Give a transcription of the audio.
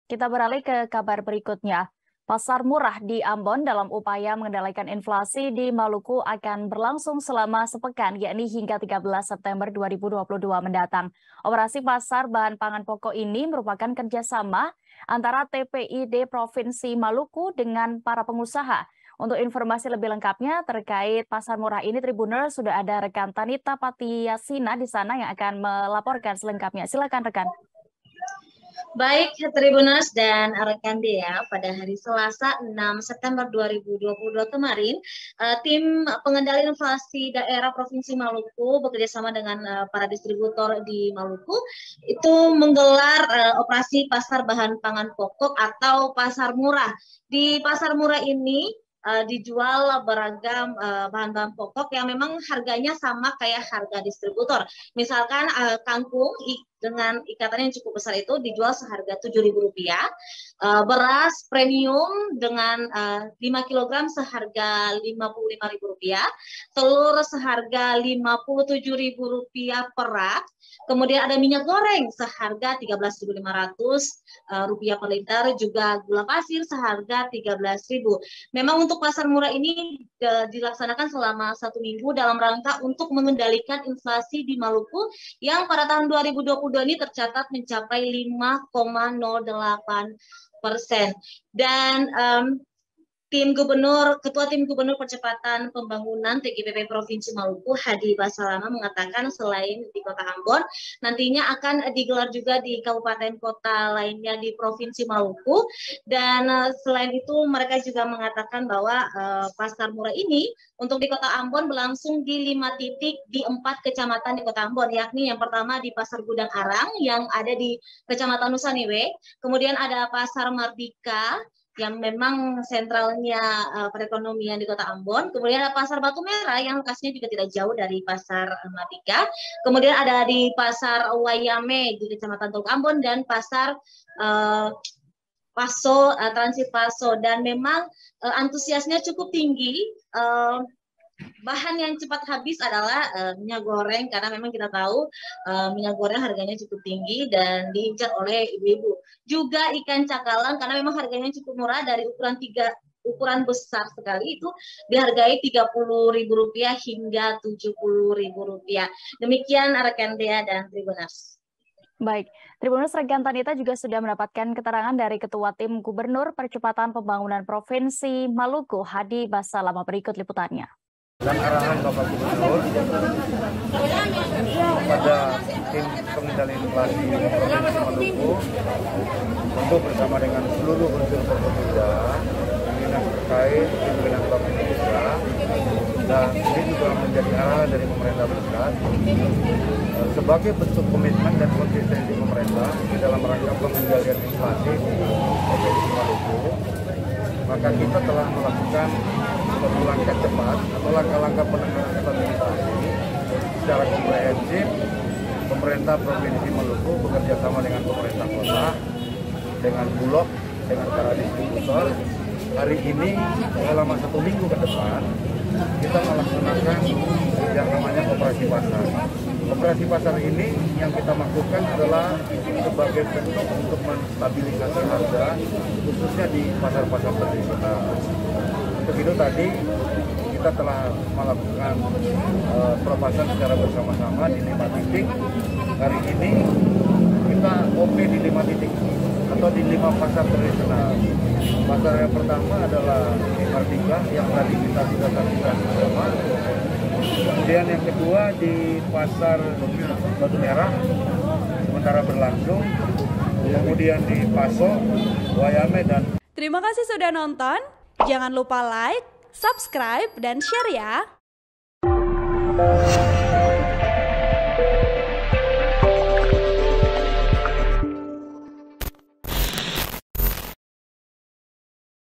Kita beralih ke kabar berikutnya. Pasar murah di Ambon dalam upaya mengendalikan inflasi di Maluku akan berlangsung selama sepekan, yakni hingga 13 September 2022 mendatang. Operasi pasar bahan pangan pokok ini merupakan kerjasama antara TPID Provinsi Maluku dengan para pengusaha. Untuk informasi lebih lengkapnya terkait pasar murah ini, Tribuners, sudah ada rekan Tanita Patiyasina di sana yang akan melaporkan selengkapnya. Silakan rekan. Baik, Tribuners dan rekan Dea, pada hari Selasa 6 September 2022 kemarin, tim pengendali inflasi daerah Provinsi Maluku bekerjasama dengan para distributor di Maluku itu menggelar operasi pasar bahan pangan pokok atau pasar murah. Di pasar murah ini dijual beragam bahan-bahan pokok yang memang harganya sama kayak harga distributor. Misalkan kangkung dengan ikatan yang cukup besar itu dijual seharga Rp7.000, beras premium dengan 5 kg seharga Rp55.000, telur seharga Rp57.000 per rak, kemudian ada minyak goreng seharga Rp13.500 per liter, juga gula pasir seharga Rp13.000. Memang untuk pasar murah ini dilaksanakan selama 1 minggu dalam rangka untuk mengendalikan inflasi di Maluku yang pada tahun 2022 ini tercatat mencapai 5,08%. Dan Ketua Tim Gubernur Percepatan Pembangunan TGPP Provinsi Maluku, Hadi Basalama, mengatakan selain di Kota Ambon, nantinya akan digelar juga di kabupaten kota lainnya di Provinsi Maluku. Dan selain itu mereka juga mengatakan bahwa pasar murah ini untuk di Kota Ambon berlangsung di 5 titik di 4 kecamatan di Kota Ambon, yakni yang pertama di Pasar Gudang Arang yang ada di Kecamatan Nusaniwe, kemudian ada Pasar Mardika yang memang sentralnya perekonomian di Kota Ambon. Kemudian ada Pasar Batu Merah yang lokasinya juga tidak jauh dari Pasar Mardika. Kemudian ada di Pasar Wayame di Kecamatan Teluk Ambon dan Pasar Paso, Transit Paso. Dan memang antusiasnya cukup tinggi. Bahan yang cepat habis adalah minyak goreng, karena memang kita tahu minyak goreng harganya cukup tinggi dan diincar oleh ibu-ibu. Juga ikan cakalang, karena memang harganya cukup murah, dari ukuran besar sekali itu dihargai Rp30.000 hingga Rp70.000. Demikian rekan Dea dan Tribuners. Baik, Tribuners, rekan Tanita juga sudah mendapatkan keterangan dari Ketua Tim Gubernur Percepatan Pembangunan Provinsi Maluku, Hadi Basalama. Berikut liputannya. Dan arahan Bapak Gubernur kepada tim pengendali inflasi Provinsi Maluku untuk bersama dengan seluruh unsur Forkopimda, pimpinan terkait, pimpinan Bank Indonesia, dan ini juga menjadi arahan dari pemerintah pusat sebagai bentuk komitmen dan konsistensi pemerintah di dalam rangka pengendalian inflasi di Provinsi Maluku. Maka kita telah melakukan suatu langkah cepat atau langkah-langkah penanganan stabilisasi secara komprehensif. Pemerintah Provinsi Maluku bekerja sama dengan pemerintah kota, dengan Bulog, dengan para distributor. Hari ini selama 1 minggu ke depan kita melaksanakan yang namanya operasi pasar. Operasi pasar ini yang kita lakukan adalah sebagai bentuk untuk menstabilisasi harga, khususnya di pasar-pasar tradisional. Untuk itu tadi kita telah melakukan perpasan secara bersama-sama di 5 titik. Hari ini kita OP di 5 titik atau di 5 pasar tradisional. Pasar yang pertama adalah di Mardika yang tadi kita sudah saksikan bersama. Kemudian yang kedua di Pasar Batu Merah sementara berlangsung. Kemudian di Paso, Wayame, dan... Terima kasih sudah nonton. Jangan lupa like, subscribe, dan share ya.